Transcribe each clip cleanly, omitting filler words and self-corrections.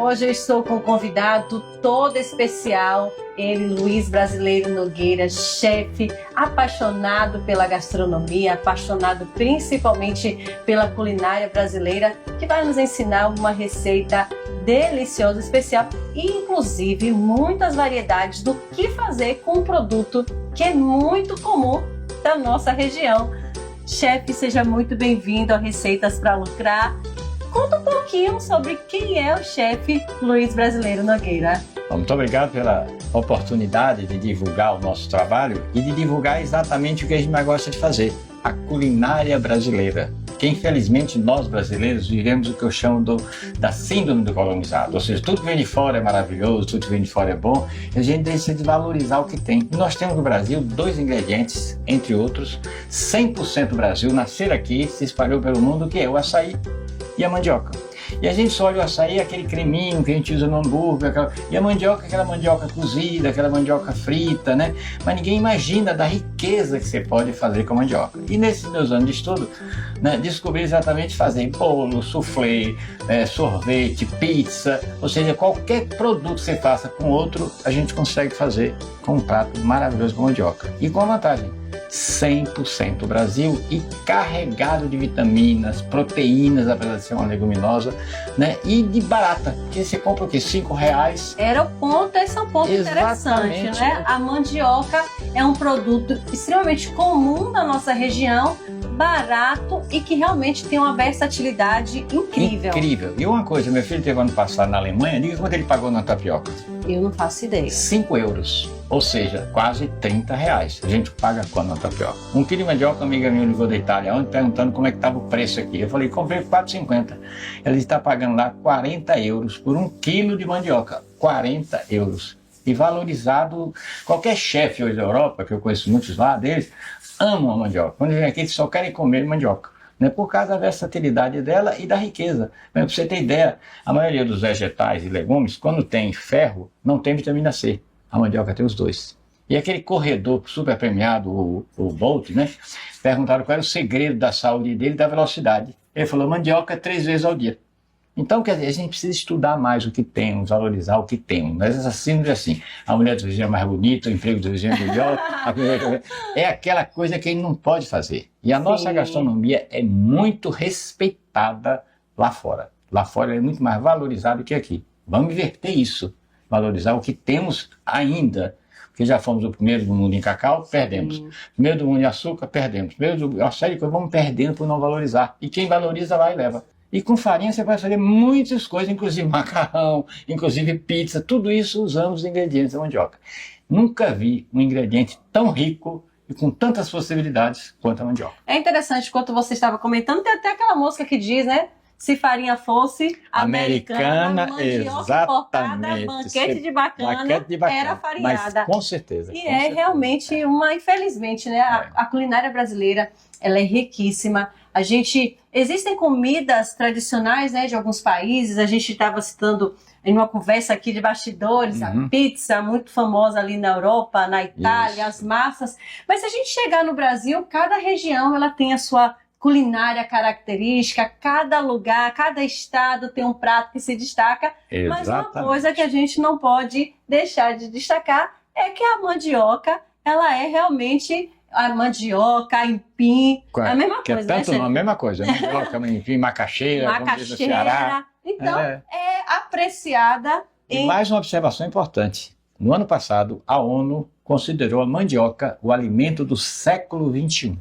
Hoje eu estou com um convidado todo especial, ele, Luiz Brasileiro Nogueira, chefe, apaixonado pela gastronomia, apaixonado principalmente pela culinária brasileira, que vai nos ensinar uma receita deliciosa, especial e inclusive muitas variedades do que fazer com um produto que é muito comum da nossa região. Chefe, seja muito bem-vindo a Receitas para Lucrar. Conta um pouquinho sobre quem é o chefe Luiz Brasileiro Nogueira. Muito obrigado pela oportunidade de divulgar o nosso trabalho e de divulgar exatamente o que a gente mais gosta de fazer, a culinária brasileira. Que infelizmente nós brasileiros vivemos o que eu chamo da síndrome do colonizado, ou seja, tudo que vem de fora é maravilhoso, tudo que vem de fora é bom, e a gente deixa de valorizar o que tem. E nós temos no Brasil 2 ingredientes, entre outros, 100% Brasil, nascer aqui, se espalhou pelo mundo, que é o açaí e a mandioca. E a gente só olha o açaí, aquele creminho que a gente usa no hambúrguer, e a mandioca, aquela mandioca cozida, aquela mandioca frita, né? Mas ninguém imagina da riqueza que você pode fazer com a mandioca. E nesses meus anos de estudo, né, descobri exatamente fazer bolo, soufflé, sorvete, pizza, ou seja, qualquer produto que você faça com outro, a gente consegue fazer com um prato maravilhoso com mandioca. E com a vantagem, 100% Brasil e carregado de vitaminas, proteínas, apesar de ser uma leguminosa, né? E de barata, que você compra o quê? R$5? Era o ponto, esse é um ponto interessante, né? A mandioca é um produto extremamente comum da nossa região, barato e que realmente tem uma versatilidade incrível. Incrível. E uma coisa, meu filho teve ano passado na Alemanha, diga quanto ele pagou na tapioca. Eu não faço ideia. €5. Ou seja, quase R$30. A gente paga quanto na tapioca? 1 quilo de mandioca, uma amiga minha ligou da Itália ontem perguntando como é que estava o preço aqui. Eu falei, comprei por R$4,50. Ela está pagando lá €40 por 1 quilo de mandioca. €40. E valorizado, qualquer chefe hoje da Europa, que eu conheço muitos lá deles, amam a mandioca. Quando vem aqui, eles só querem comer mandioca. Né, por causa da versatilidade dela e da riqueza. Para você ter ideia, a maioria dos vegetais e legumes, quando tem ferro, não tem vitamina C. A mandioca tem os dois. E aquele corredor super premiado, o Bolt, né, perguntaram qual era o segredo da saúde dele e da velocidade. Ele falou, mandioca 3 vezes ao dia. Então, quer dizer, a gente precisa estudar mais o que temos, valorizar o que temos. Mas assim, a mulher do vizinho é mais bonita, o emprego do vizinho é melhor. É aquela coisa que ele não pode fazer. E a nossa gastronomia é muito respeitada lá fora. Lá fora é muito mais valorizado que aqui. Vamos inverter isso. Valorizar o que temos ainda. Porque já fomos o primeiro do mundo em cacau, perdemos. Primeiro do mundo em açúcar, perdemos. Primeiro do série coisa, vamos perdendo por não valorizar. E quem valoriza vai e leva. E com farinha você vai fazer muitas coisas, inclusive macarrão, inclusive pizza, tudo isso usando os ingredientes da mandioca. Nunca vi um ingrediente tão rico e com tantas possibilidades quanto a mandioca. É interessante, enquanto você estava comentando, tem até aquela música que diz, né? Se farinha fosse americana, mandioca importada, banquete de bacana, era farinhada. Mas, com certeza. E é realmente infelizmente, né? A culinária brasileira, ela é riquíssima. Existem comidas tradicionais, né, de alguns países. A gente estava citando em uma conversa aqui de bastidores, a pizza, muito famosa ali na Europa, na Itália, as massas. Mas se a gente chegar no Brasil, cada região ela tem a sua culinária característica, cada lugar, cada estado tem um prato que se destaca. Exatamente. Mas uma coisa que a gente não pode deixar de destacar é que a mandioca, ela é realmente... A mandioca, aipim, a mesma coisa, é tanto, né? A mesma coisa, mandioca, aipim, macaxeira, vamos dizer no Ceará. Então, é apreciada E mais uma observação importante. No ano passado, a ONU considerou a mandioca o alimento do século XXI.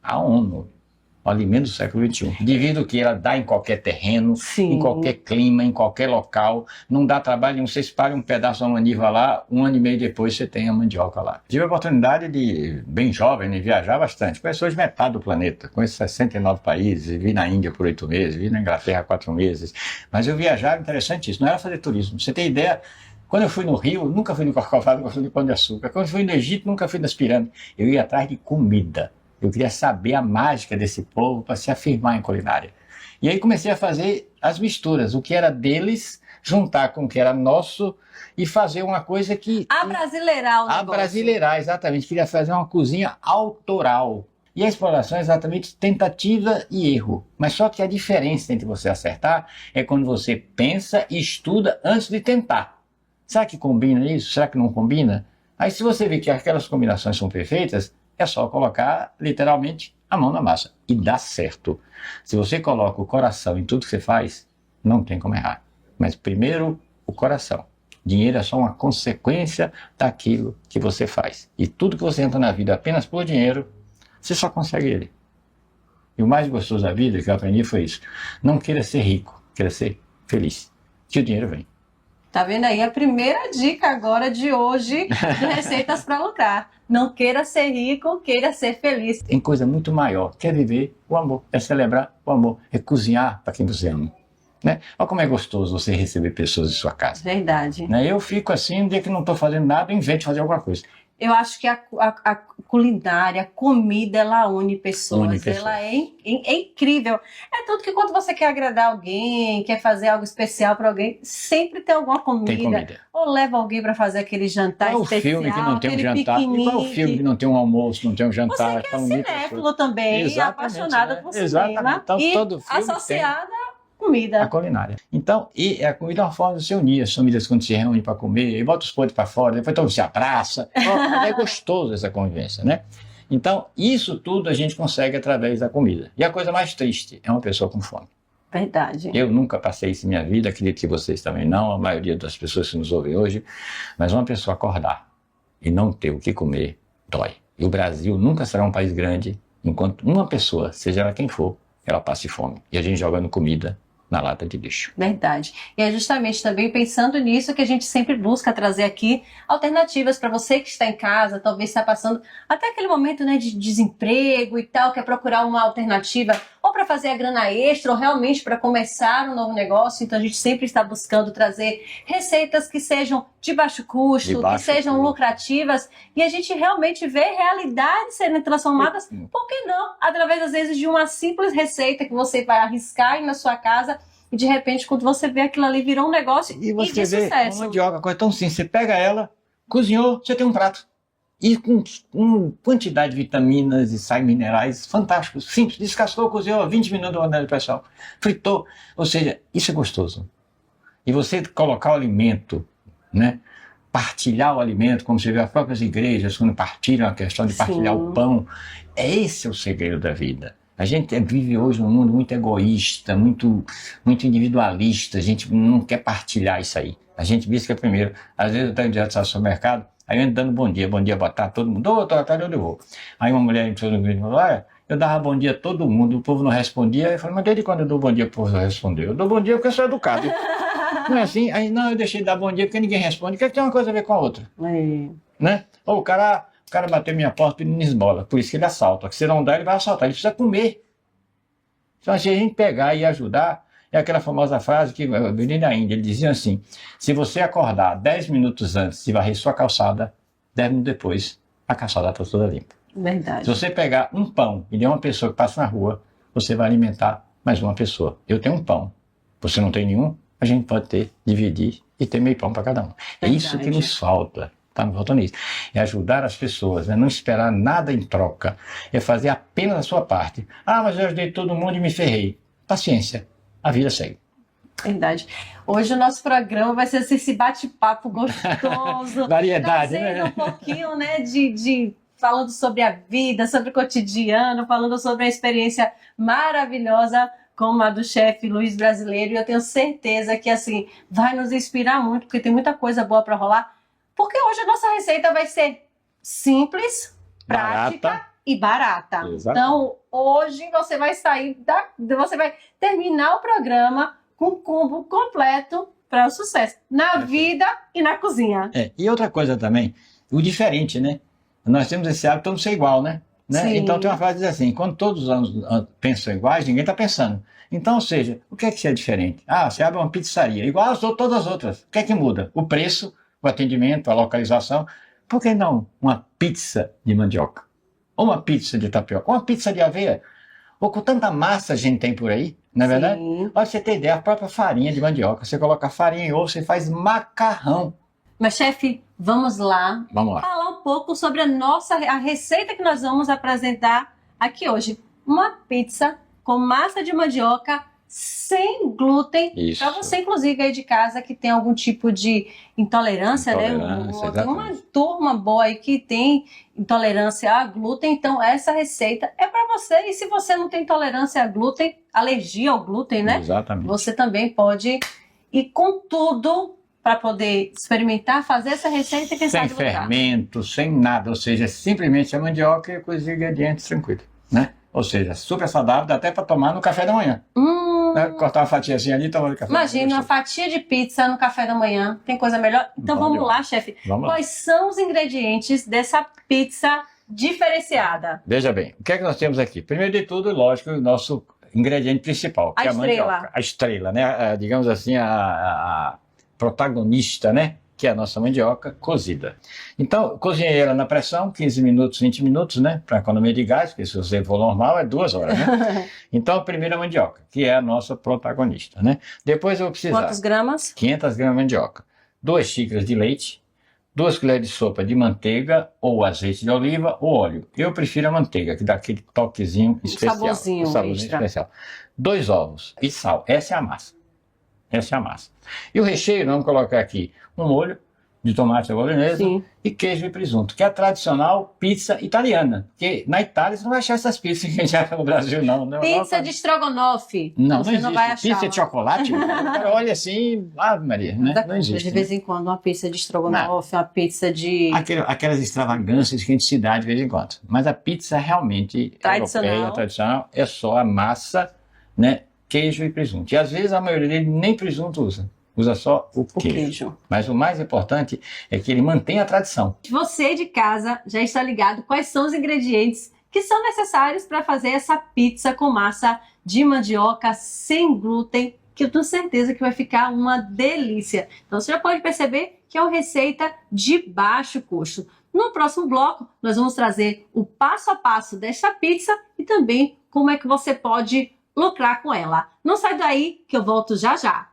A ONU, o alimento do século XXI. Devido que ela dá em qualquer terreno, em qualquer clima, em qualquer local. Não dá trabalho nenhum. Você espalha um pedaço da maniva lá, 1 ano e meio depois você tem a mandioca lá. Tive a oportunidade de, bem jovem, de viajar bastante. Conheço hoje metade do planeta. Conheço 69 países. Vi na Índia por 8 meses. Vi na Inglaterra 4 meses. Mas eu viajava, interessante isso. Não era fazer turismo. Você tem ideia... Quando eu fui no Rio, nunca fui no Corcovado, nunca fui no Pão de Açúcar. Quando eu fui no Egito, nunca fui nas pirâmides. Eu ia atrás de comida. Eu queria saber a mágica desse povo para se afirmar em culinária. E aí comecei a fazer as misturas, o que era deles, juntar com o que era nosso e fazer uma coisa que... Abrasileirar o negócio. Abrasileirar, exatamente. Queria fazer uma cozinha autoral. E a exploração é exatamente tentativa e erro. Mas só que a diferença entre você acertar é quando você pensa e estuda antes de tentar. Será que combina isso? Será que não combina? Aí se você vê que aquelas combinações são perfeitas, é só colocar literalmente a mão na massa. E dá certo. Se você coloca o coração em tudo que você faz, não tem como errar. Mas primeiro, o coração. Dinheiro é só uma consequência daquilo que você faz. E tudo que você entra na vida apenas por dinheiro, você só consegue ele. E o mais gostoso da vida que eu aprendi foi isso. Não queira ser rico, queira ser feliz. Que o dinheiro vem. Tá vendo aí a primeira dica agora de hoje de Receitas para Lucrar. Não queira ser rico, queira ser feliz. Tem coisa muito maior, que é viver o amor, é celebrar o amor, é cozinhar para quem você ama. Né? Olha como é gostoso você receber pessoas em sua casa. Verdade. Né? Eu fico assim, no dia que não estou fazendo nada, eu invento de fazer alguma coisa. Eu acho que a culinária, a comida, ela une pessoas. Une pessoas. Ela é incrível. É tudo que quando você quer agradar alguém, quer fazer algo especial para alguém, sempre tem alguma comida. Tem comida. Ou leva alguém para fazer aquele jantar Qual especial, o filme que não tem um aquele jantar? E qual o piquenique. filme que não tem um almoço, não tem um jantar? Você que é cinéfilo também, Exatamente, apaixonada né? por Exatamente. cinema Então, e todo filme associada à a comida. culinária. Então, e a comida é uma forma de se unir, as famílias quando se reúnem para comer, e bota os podres para fora, depois todo mundo se abraça. É gostoso essa convivência, né? Então, isso tudo a gente consegue através da comida. E a coisa mais triste é uma pessoa com fome. Verdade. Eu nunca passei isso em minha vida, acredito que vocês também não, a maioria das pessoas que nos ouvem hoje, mas uma pessoa acordar e não ter o que comer, dói. E o Brasil nunca será um país grande enquanto uma pessoa, seja ela quem for, ela passe fome. E a gente jogando comida na lata de lixo. Verdade. E é justamente também pensando nisso que a gente sempre busca trazer aqui alternativas para você que está em casa, talvez está passando até aquele momento, né, de desemprego e tal, quer procurar uma alternativa ou para fazer a grana extra ou realmente para começar um novo negócio. Então a gente sempre está buscando trazer receitas que sejam de baixo custo, que sejam lucrativas e a gente realmente vê realidades sendo transformadas, por que não? Através às vezes de uma simples receita que você vai arriscar aí na sua casa e de repente quando você vê aquilo ali virou um negócio e você de vê sucesso. Uma mandioca, coisa tão simples, você pega ela, cozinhou, você tem um prato. E com uma quantidade de vitaminas e sais minerais fantásticos, simples, descascou, cozinhou 20 minutos na panela de pressão, fritou, ou seja, isso é gostoso. E você colocar o alimento, né, partilhar o alimento, como você vê as próprias igrejas quando partilham a questão de partilhar o pão, esse é o segredo da vida. A gente vive hoje num mundo muito egoísta, muito individualista, a gente não quer partilhar isso aí. A gente busca primeiro, às vezes eu estou direto ao supermercado, aí eu ando dando bom dia, boa tarde, todo mundo, ô, tô tarde, onde eu vou? Aí uma mulher entrou no vídeo e falou, olha, eu dava bom dia a todo mundo, o povo não respondia, eu falei, mas desde quando eu dou bom dia, o povo não respondeu? Eu dou bom dia porque eu sou educado. Não é assim? Aí, não, eu deixei de dar bom dia porque ninguém responde, o que é que tem uma coisa a ver com a outra? Né? Ou o cara bateu minha porta pedindo esmola, por isso que ele assalta, que se não dá, ele vai assaltar, ele precisa comer. Então, se a gente pegar e ajudar, é aquela famosa frase que eu vi na Índia, ele dizia assim, se você acordar 10 minutos antes e varrer sua calçada, 10 minutos depois, a calçada está toda limpa. Verdade. Se você pegar um pão e der uma pessoa que passa na rua, você vai alimentar mais uma pessoa. Eu tenho um pão, você não tem nenhum, a gente pode dividir e ter meio pão para cada um. É isso que nos falta. Está me faltando isso. É ajudar as pessoas, é não esperar nada em troca, é fazer apenas a sua parte. Ah, mas eu ajudei todo mundo e me ferrei. Paciência, a vida segue. Verdade. Hoje o nosso programa vai ser esse bate-papo gostoso. Variedade, trazendo né? um pouquinho, né, falando sobre a vida, sobre o cotidiano, falando sobre a experiência maravilhosa como a do chefe Luiz Brasileiro. E eu tenho certeza que, assim, vai nos inspirar muito, porque tem muita coisa boa para rolar. Porque hoje a nossa receita vai ser simples, prática e barata. Exato. Então, hoje você vai você vai terminar o programa com um combo completo para o sucesso na vida e na cozinha. E outra coisa também, o diferente, né? Nós temos esse hábito de não ser igual, né? Então tem uma frase que diz assim, quando todos os anos pensam iguais, ninguém está pensando. Então, ou seja, o que é diferente? Ah, você abre uma pizzaria, igual todas as outras. O que é que muda? O preço, o atendimento, a localização. Por que não uma pizza de mandioca? Ou uma pizza de tapioca? Ou uma pizza de aveia? Ou com tanta massa a gente tem por aí, não é verdade? Olha, você ter ideia, a própria farinha de mandioca. Você coloca farinha e ovo, você faz macarrão. Mas, chefe, vamos lá. Vamos lá. Falar um pouco sobre a receita que nós vamos apresentar aqui hoje uma pizza com massa de mandioca sem glúten, Isso. para você, inclusive, aí de casa que tem algum tipo de intolerância, né? Tem uma turma boa aí que tem intolerância a glúten, então essa receita é para você. E se você não tem intolerância a glúten, alergia ao glúten, né? Exatamente. Você também pode ir com tudo para poder experimentar, fazer essa receita e quem sem sabe lucrar. fermento, sem nada, ou seja, simplesmente a mandioca e com os ingredientes tranquilos, né? Ou seja, super saudável, dá até para tomar no café da manhã. Né? Cortar uma fatiazinha ali e tomar no café da manhã. Imagina uma fatia de pizza no café da manhã. Tem coisa melhor? Então vamos lá, chefe. Quais são os ingredientes dessa pizza diferenciada? Veja bem, o que é que nós temos aqui? Primeiro de tudo, lógico, o nosso ingrediente principal, que é a mandioca. A estrela, né? Digamos assim, a protagonista, né? Que é a nossa mandioca cozida. Então, cozinhei ela na pressão, 15 minutos, 20 minutos, né? Para economia de gás, porque se você for normal é 2 horas, né? Então, a primeira mandioca, que é a nossa protagonista, né? Depois eu vou precisar... Quantos gramas? 500 gramas de mandioca, 2 xícaras de leite, 2 colheres de sopa de manteiga ou azeite de oliva ou óleo. Eu prefiro a manteiga, que dá aquele toquezinho especial. Saborzinho especial. 2 ovos e sal. Essa é a massa. Essa é a massa. E o recheio, nós vamos colocar aqui um molho de tomate à bolonhesa e queijo e presunto, que é a tradicional pizza italiana. Porque na Itália você não vai achar essas pizzas que a gente acha no Brasil, não. Pizza de estrogonofe. Não, você não existe. Não vai achar pizza de chocolate, olha assim, Ave Maria, né? Não existe. De vez em quando, uma pizza de estrogonofe, uma pizza de... Aquelas extravagâncias que a gente se dá de vez em quando. Mas a pizza realmente europeia, tradicional, é só a massa, né? Queijo e presunto. E às vezes a maioria dele nem presunto usa só o queijo. Mas o mais importante é que ele mantém a tradição. Você de casa já está ligado quais são os ingredientes que são necessários para fazer essa pizza com massa de mandioca sem glúten, que eu tenho certeza que vai ficar uma delícia. Então você já pode perceber que é uma receita de baixo custo. No próximo bloco, nós vamos trazer o passo a passo desta pizza e também como é que você pode lucrar com ela. Não sai daí que eu volto já já.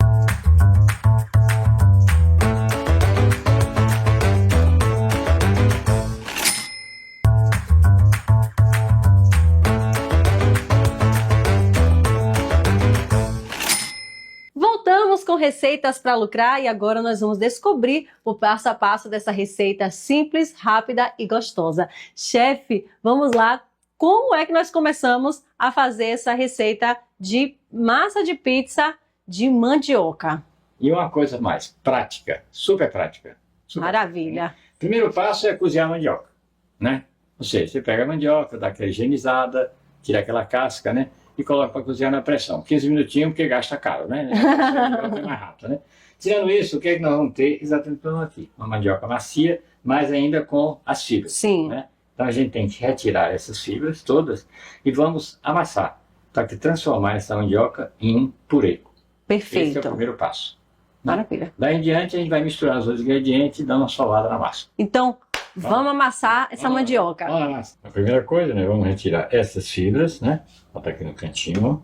Voltamos com receitas para lucrar e agora nós vamos descobrir o passo a passo dessa receita simples, rápida e gostosa. Chefe, vamos lá. Como é que nós começamos a fazer essa receita de massa de pizza de mandioca? E uma coisa mais prática, super prática. Maravilha. Primeiro passo é cozinhar a mandioca, né? Ou seja, você pega a mandioca, dá aquela higienizada, tira aquela casca, né? E coloca para cozinhar na pressão. 15 minutinhos, porque gasta caro, né? A mandioca é mais rápido, né? Tirando isso, o que é que nós vamos ter exatamente aqui? Uma mandioca macia, mas ainda com as fibras. Sim. Né? Então a gente tem que retirar essas fibras todas e vamos amassar, para que transformar essa mandioca em um purê. Perfeito. Esse é o primeiro passo. Maravilha. Daí em diante a gente vai misturar os outros ingredientes e dar uma solada na massa. Então, vamos amassar essa mandioca. Vamos amassar. A primeira coisa, né, vamos retirar essas fibras, né? Botar aqui no cantinho.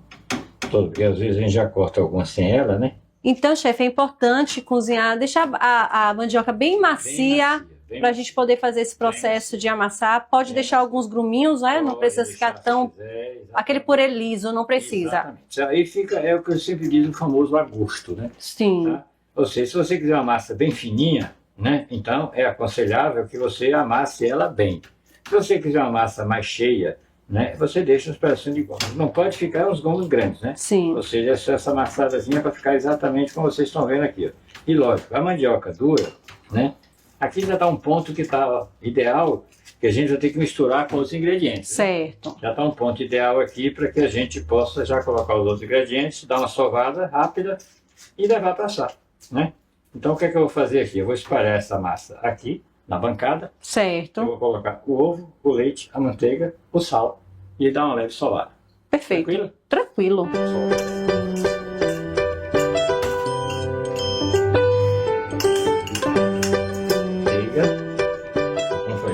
Porque às vezes a gente já corta algumas sem ela, né? Então, chefe, é importante cozinhar, deixar a mandioca bem macia. Para a gente poder fazer esse processo de amassar. Pode deixar alguns gruminhos, né? Não precisa ficar tão... Aquele purê liso, não precisa. Exatamente. Aí fica, é o que eu sempre digo, o famoso a gosto, né? Sim. Tá? Ou seja, se você quiser uma massa bem fininha, né? Então é aconselhável que você amasse ela bem. Se você quiser uma massa mais cheia, né? Você deixa uns pedacinhos de gomos. Não pode ficar uns gomos grandes, né? Sim. Ou seja, essa amassadazinha para ficar exatamente como vocês estão vendo aqui. Ó. E lógico, a mandioca dura, né? Aqui já está um ponto que está ideal, que a gente vai ter que misturar com os ingredientes. Certo. Né? Já está um ponto ideal aqui para que a gente possa já colocar os outros ingredientes, dar uma sovada rápida e levar para assar, né? Então o que é que eu vou fazer aqui? Eu vou espalhar essa massa aqui na bancada. Certo. Eu vou colocar o ovo, o leite, a manteiga, o sal e dar uma leve solada. Perfeito. Tranquilo? Tranquilo.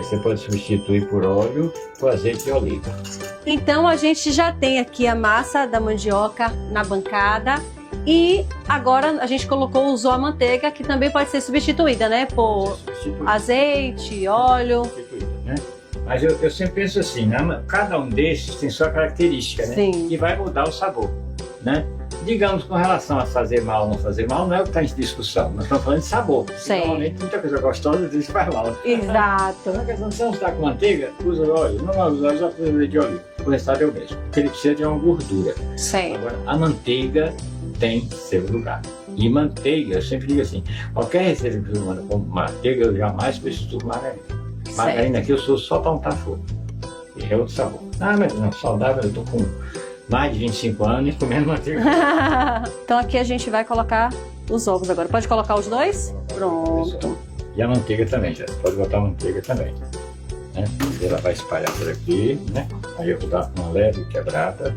Você pode substituir por óleo ou azeite de oliva. Então a gente já tem aqui a massa da mandioca na bancada e agora a gente usou a manteiga, que também pode ser substituída, né? Por azeite, óleo. Né? Mas eu sempre penso assim, né? Cada um desses tem sua característica, né? Sim. Que vai mudar o sabor, né? Digamos, com relação a fazer mal ou não fazer mal, não é o que está em discussão. Nós estamos falando de sabor. Sim. Normalmente, muita coisa gostosa às vezes faz mal. Exato. A questão de você não está com manteiga, usa óleo. Não usa óleo, já usa leite de oliva. O resultado é o mesmo. O que ele precisa é uma gordura. Sim. Agora, a manteiga tem seu lugar. E manteiga, eu sempre digo assim, qualquer receita que eu mando com manteiga, eu jamais substituo margarina. Margarina aqui eu sou só para untar fogo. E é outro sabor. Ah, mas não, saudável, eu estou com mais de 25 anos e comendo manteiga. Então aqui a gente vai colocar os ovos agora. Pode colocar os dois? Pronto. E a manteiga também, já. Pode botar a manteiga também. Né? Ela vai espalhar por aqui, né? Aí eu vou dar uma leve quebrada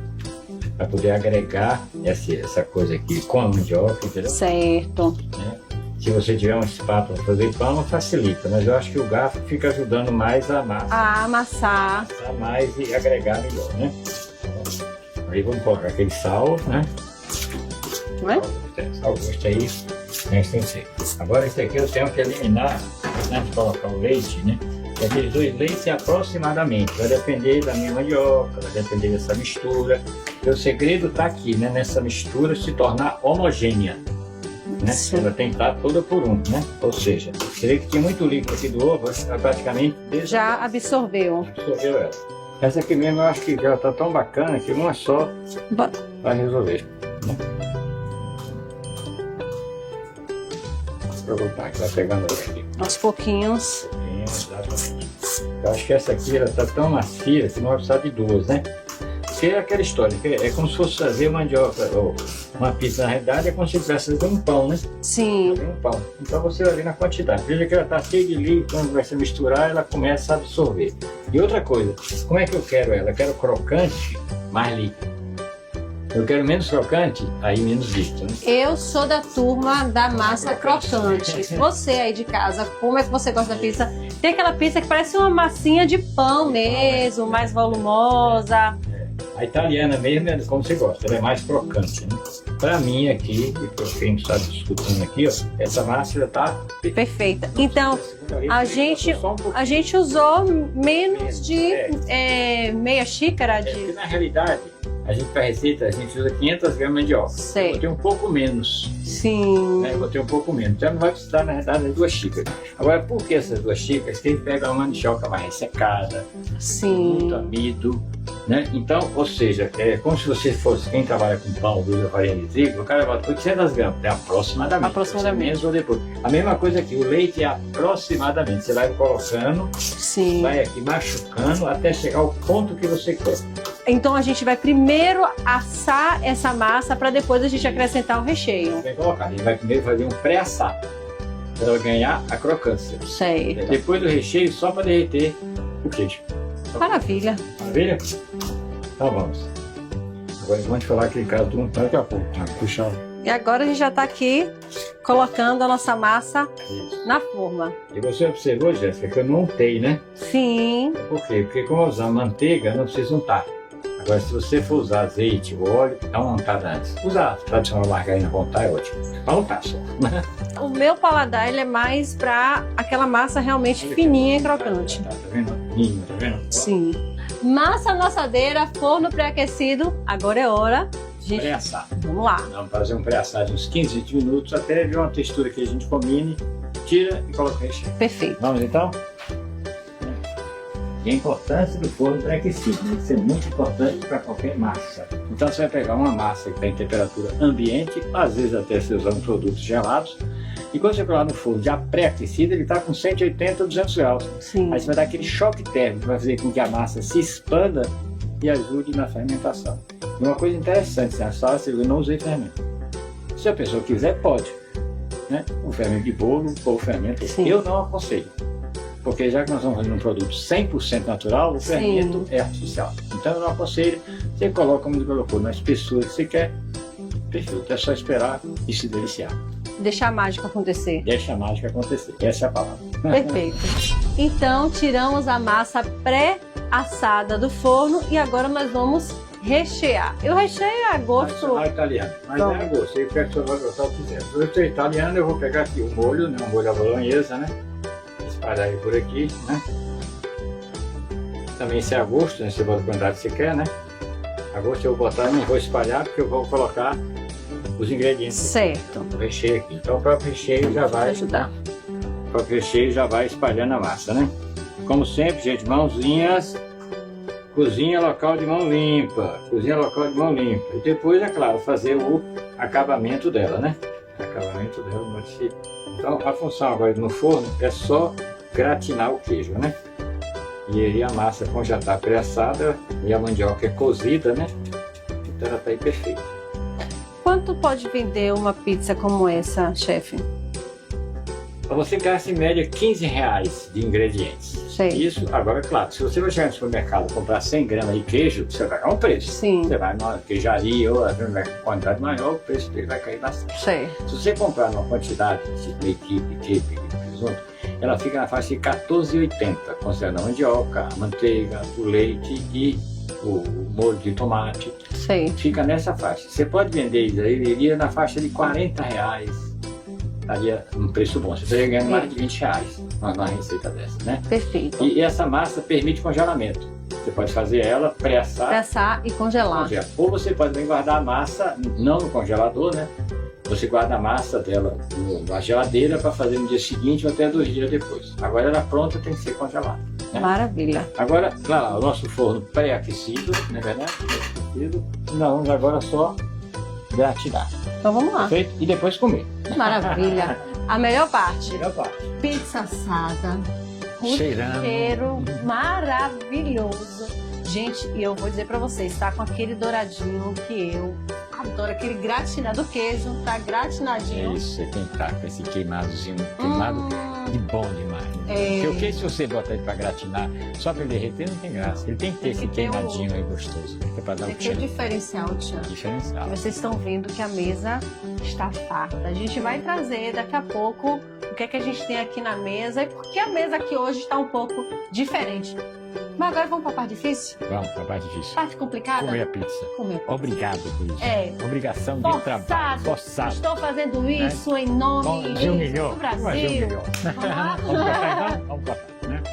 para poder agregar essa coisa aqui com a mandioca, entendeu? Certo. Né? Se você tiver um espátula para fazer pão, facilita, mas eu acho que o garfo fica ajudando mais a massa. A amassar. Amassar mais e agregar melhor, né? Aí vamos colocar aquele sal, né? Não é? Sal, gosto aí, né? Tem que ser. Agora esse aqui eu tenho que eliminar, né? De colocar o leite, né? E aqueles dois leites aproximadamente. Vai depender da minha mandioca, vai depender dessa mistura. E o segredo está aqui, né? Nessa mistura se tornar homogênea. Né? Ela tem que estar toda por um, né? Ou seja, você vê que tinha muito líquido aqui do ovo, praticamente já absorveu. Absorveu ela. Essa aqui mesmo eu acho que já está tão bacana que uma só vai resolver. Né? Vou botar que vai pegando aqui. Aos pouquinhos. Exatamente. Eu acho que essa aqui ela está tão macia que não vai precisar de duas, né? Porque é aquela história, que é como se fosse fazer mandioca ou uma pizza, na realidade é como se tivesse fazendo um pão, né? Sim. Um pão. Então você vai ver na quantidade. Veja que ela está cheia de líquido, quando vai se misturar, ela começa a absorver. E outra coisa, como é que eu quero ela? Eu quero crocante, mais líquido. Eu quero menos crocante, aí menos líquido. Né? Eu sou da turma da massa crocante. Você aí de casa, como é que você gosta da pizza? Tem aquela pizza que parece uma massinha de pão mesmo, mais volumosa. A italiana mesmo é como você gosta, ela é mais crocante, né? Pra mim aqui, e para quem está discutindo aqui, ó, essa massa já está perfeita. Então, a gente usou menos de meia xícara de... Porque na realidade, a gente para receita, a gente usa 500 gramas de óleo. Eu botei um pouco menos. Sim. Né? Eu botei um pouco menos. Então não vai precisar, na realidade, de 2 xícaras. Agora, por que essas 2 xícaras? Tem que pegar uma mandioca mais ressecada, muito amido. Né? Então, ou seja, é como se você fosse, quem trabalha com pão, usa farinha de trigo, o cara bota 800 gramas, é aproximadamente. Menos ou depois. A mesma coisa aqui, o leite é aproximadamente. Você vai colocando, vai aqui machucando até chegar ao ponto que você quer. Então a gente vai primeiro assar essa massa para depois a gente acrescentar o recheio. Vai colocar, a gente vai primeiro fazer um pré-assado para ganhar a crocância. Certo. Depois do recheio, só para derreter o queijo. Maravilha. Maravilha? Então vamos. Agora vamos falar aquele caso do daqui a pouco. Puxa. E agora a gente já está aqui colocando a nossa massa na forma. E você observou, Jéssica, que eu não untei, né? Sim. Por quê? Porque como eu usar manteiga, não precisa untar. Agora, se você for usar azeite ou óleo, dá uma untada antes. Usar a tradicional margarina para untar é ótimo. Para untar só. O meu paladar ele é mais para aquela massa realmente fininha e crocante. Tá vendo? Fininho, tá vendo? Sim. Massa na assadeira, forno pré-aquecido. Agora é hora de pré-assar. Vamos lá. Vamos fazer um pré-assar de uns 15, 20 minutos até ver uma textura que a gente combine, tira e coloca o recheio. Perfeito. Vamos então? E a importância do forno pré-aquecido, isso é muito importante para qualquer massa. Então você vai pegar uma massa que está em temperatura ambiente, às vezes até você usando produtos gelados, e quando você colocar no forno já pré-aquecido, ele está com 180 ou 200 graus. Sim. Aí você vai dar aquele choque térmico, que vai fazer com que a massa se expanda e ajude na fermentação. E uma coisa interessante, na sala eu não usei fermento. Se a pessoa quiser, pode. Né? O fermento de bolo ou o fermento, eu não aconselho. Porque já que nós estamos fazendo um produto 100% natural, o fermento é artificial. Então eu não aconselho, você coloca como ele colocou, na espessura que você quer, perfeito, é só esperar e se deliciar. Deixar a mágica acontecer. Deixa a mágica acontecer, essa é a palavra. Perfeito. Então tiramos a massa pré-assada do forno e agora nós vamos rechear. Eu recheio a gosto... Não é italiano, mas é a gosto, eu quero que você vai gostar do que quiser. Eu sou italiano, eu vou pegar aqui o molho, né, um molho à bolonhesa, né? Espalhar ele por aqui, né? também se é a gosto, né? Você bota a quantidade que você quer, né? A gosto eu vou botar, não vou espalhar, porque eu vou colocar os ingredientes. Certo. O recheio aqui. Então o próprio recheio já vai ajudar. O próprio recheio já vai espalhando a massa, né? Como sempre, gente, mãozinhas, cozinha local de mão limpa, cozinha local de mão limpa. E depois, é claro, fazer o acabamento dela, né? Acabamento dela, modifica. Então a função agora no forno é só gratinar o queijo, né? E aí a massa, como já está pré-assada e a mandioca é cozida, né? Então ela está aí perfeita. Quanto pode vender uma pizza como essa, chefe? Você gasta em média R$15 de ingredientes. Sei. Isso, agora, claro, se você vai chegar no supermercado e comprar 100 gramas de queijo, você vai pagar um preço. Sim. Você vai numa queijaria ou uma quantidade maior, o preço dele vai cair bastante. Sei. Se você comprar numa quantidade de equipe, presunto, ela fica na faixa de R$14,80, considerando a mandioca, a manteiga, o leite e o molho de tomate. Sei. Fica nessa faixa. Você pode vender isso aí, iria na faixa de R$40. Daria um preço bom. Você estaria ganhando mais de R$20 numa receita dessa, né? Perfeito. E essa massa permite congelamento. Você pode fazer ela, pré-assar, Pressar e congelar. ou você pode também guardar a massa, não no congelador, né? Você guarda a massa dela na geladeira para fazer no dia seguinte ou até 2 dias depois. Agora ela pronta tem que ser congelada. Né? Maravilha. Agora, lá, o nosso forno pré-aquecido, não é verdade? Pré-aquecido. Não, vamos agora só gratinar. Então vamos lá. Perfeito? E depois comer. Maravilha. A melhor parte. Melhor parte. Pizza assada. Cheirando. Cheiro maravilhoso. Gente, e eu vou dizer pra vocês, tá com aquele douradinho que eu adoro, aquele gratinado do queijo, tá gratinadinho. Isso, você tem que estar com esse queimadozinho, queimado de bom demais. Porque o queijo, se você botar ele pra gratinar, só pra ele derreter, não tem graça. Ele tem que ter esse queimadinho aí gostoso, que é pra dar Tem o que ter o cheiro. diferencial, Tian. Diferencial. Vocês estão vendo que a mesa está farta. A gente vai trazer daqui a pouco o que é que a gente tem aqui na mesa, e porque a mesa aqui hoje está um pouco diferente. Mas agora vamos para a parte difícil? Vamos pra parte difícil. Parte complicada? Comer a pizza. Comer a pizza. Obrigado por isso. É. Obrigação de Forçado. trabalho. Forçado. Estou fazendo isso em nome De um milhão. do Brasil. Mas de um milhão. Vamos lá? Vamos cortar então? Vamos cortar, né?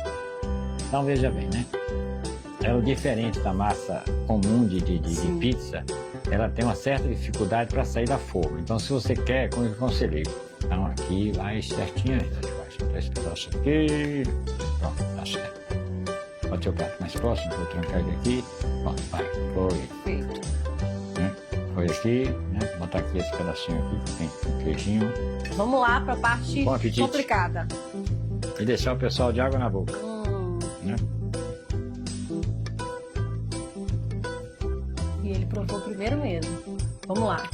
Então veja bem, né? É o diferente da massa comum de Sim. pizza, ela tem uma certa dificuldade para sair da forma. Então se você quer, como eu aconselhei, então aqui vai certinho, vai esse pedaço aqui, pronto, tá certo. Pode ter o prato mais próximo, vou trancar ele aqui, pronto, vai, foi. Perfeito. Né? Foi aqui, né? Vou botar aqui esse pedacinho aqui, que tem um queijinho, Vamos lá para a parte Bom apetite. complicada. e deixar o pessoal de água na boca, né? E ele provou primeiro mesmo. Vamos lá.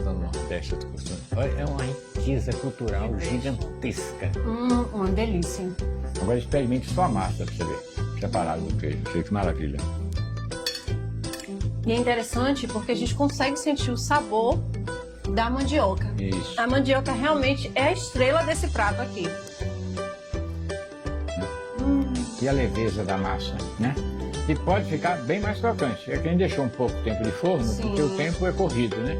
Vamos lá, deixa eu te costumar. Olha, é uma riqueza cultural gigantesca. Uma delícia. Agora experimente só a massa pra você ver. Separado do queijo. Que maravilha. E é interessante porque a gente consegue sentir o sabor da mandioca. Isso. A mandioca realmente é a estrela desse prato aqui. E a leveza da massa, né? E pode ficar bem mais crocante. É quem deixou um pouco tempo de forno, Sim. porque o tempo é corrido, né?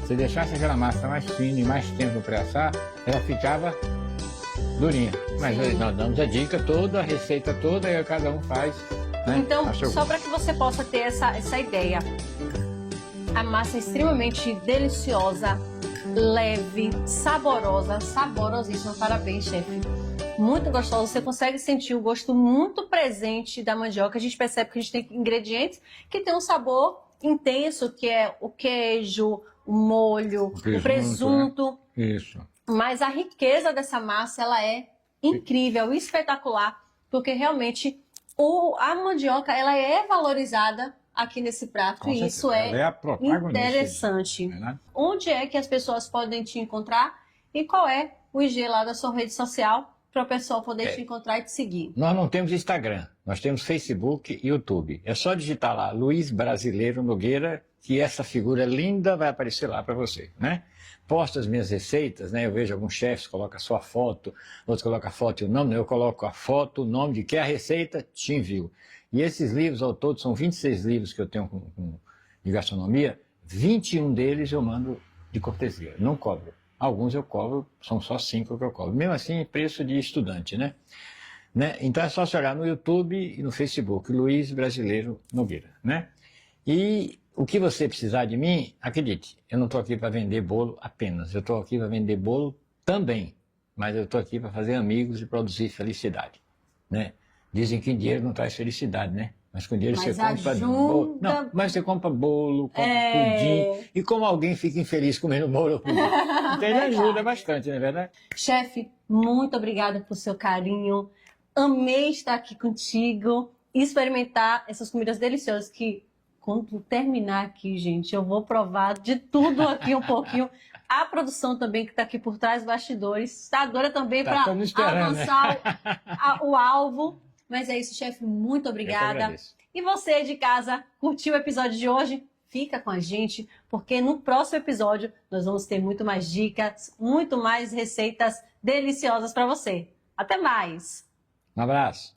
Se deixasse aquela massa mais fina e mais tempo para assar, ela ficava durinha. Mas Sim. nós damos a dica toda, a receita toda, e cada um faz, né? Então, a seu só gosto. para que você possa ter essa ideia, a massa é extremamente deliciosa, leve, saborosa, saborosíssima. Parabéns, chefe. Muito gostosa. Você consegue sentir o gosto muito presente da mandioca. A gente percebe que a gente tem ingredientes que tem um sabor intenso, que é o queijo, o molho, o presunto. Isso. Mas a riqueza dessa massa, ela é incrível, espetacular, porque realmente a mandioca, ela é valorizada aqui nesse prato. Com E certeza. isso Ela é a protagonista interessante. disso, né? Onde é que as pessoas podem te encontrar e qual é o IG lá da sua rede social para o pessoal poder te encontrar e te seguir? Nós não temos Instagram, nós temos Facebook e YouTube. É só digitar lá, Luiz Brasileiro Nogueira, que essa figura linda vai aparecer lá para você, né? Posto as minhas receitas, né? Eu vejo alguns chefes colocam a sua foto, outros colocam a foto e o nome, eu coloco a foto, o nome de que é a receita, te envio. E esses livros ao todo, são 26 livros que eu tenho de gastronomia, 21 deles eu mando de cortesia, não cobro. Alguns eu cobro, são só 5 que eu cobro. Mesmo assim, preço de estudante, né? Então é só você olhar no YouTube e no Facebook, Luiz Brasileiro Nogueira, né? E o que você precisar de mim, acredite, eu não estou aqui para vender bolo apenas, eu estou aqui para vender bolo também, mas eu estou aqui para fazer amigos e produzir felicidade, né? Dizem que dinheiro não traz felicidade, né? Mas com dinheiro Mas você compra ajuda. bolo. Não, mas você compra bolo, compra pudim. E como alguém fica infeliz comendo bolo ou pudim? Então ele ajuda bastante, não é verdade? Chefe, muito obrigada por seu carinho. Amei estar aqui contigo e experimentar essas comidas deliciosas que, quando terminar aqui, gente, eu vou provar de tudo aqui um pouquinho. A produção também, que está aqui por trás, bastidores, está doida também para avançar o alvo. Mas é isso, chefe, muito obrigada. E você de casa, curtiu o episódio de hoje? Fica com a gente, porque no próximo episódio nós vamos ter muito mais dicas, muito mais receitas deliciosas para você. Até mais! Um abraço!